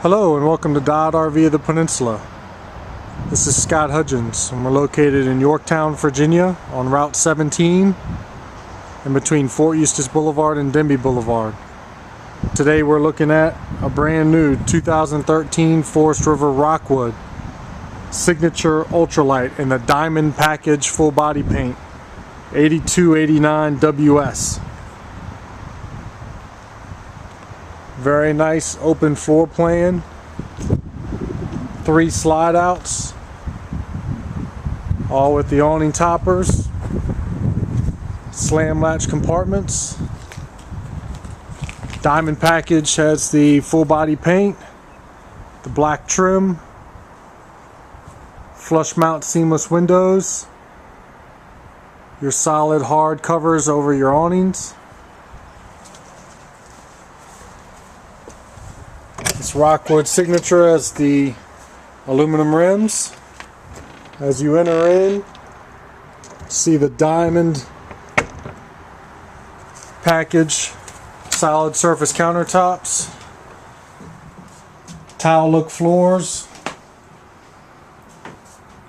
Hello and welcome to Dodd RV of the Peninsula. This is Scott Hudgens and we're located in Yorktown, Virginia on Route 17 in between Fort Eustis Boulevard and Denby Boulevard. Today we're looking at a brand new 2013 Forest River Rockwood Signature Ultralight in the Diamond Package full body paint 8289 WS. Very nice open floor plan, 3 slide outs, all with the awning toppers, slam latch compartments. Diamond package has the full body paint, the black trim, flush mount seamless windows, your solid hard covers over your awnings. This Rockwood Signature has the aluminum rims. As you enter in, see the diamond package, solid surface countertops, tile look floors,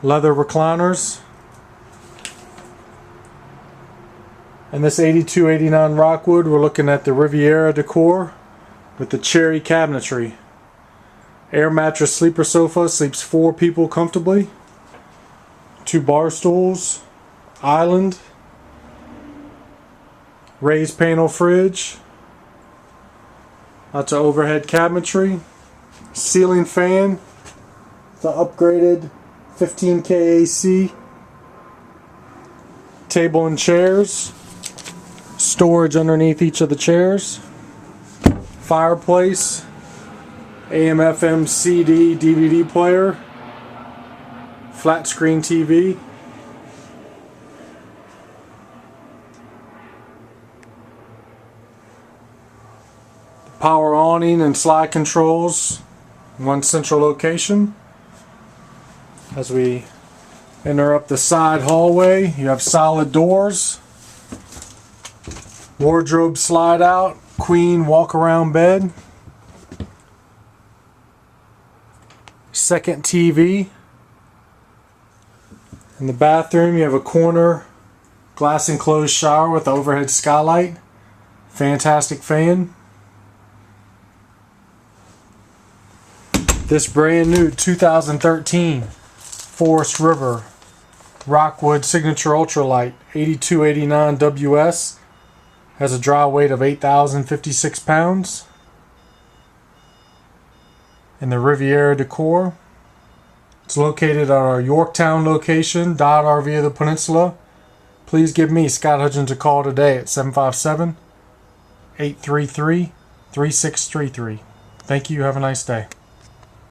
leather recliners. And this 8289 Rockwood, we're looking at the Riviera decor with the cherry cabinetry. Air mattress sleeper sofa, sleeps 4 people comfortably. 2 bar stools, island, raised panel fridge, lots of overhead cabinetry, ceiling fan, the upgraded 15K AC, table and chairs, storage underneath each of the chairs, fireplace, AM FM CD DVD player, flat screen TV, power awning and slide controls in one central location. As we enter up the side hallway, you have solid doors, wardrobe slide out, queen walk around bed, second TV. In the bathroom you have a corner glass enclosed shower with overhead skylight, fantastic fan. This brand new 2013 Forest River Rockwood Signature Ultralight 8289 WS has a dry weight of 8,056 pounds. In the Riviera decor. It's located at our Yorktown location, Dodd RV of the Peninsula. Please give me, Scott Hudgens, a call today at 757-833-3633. Thank you. Have a nice day.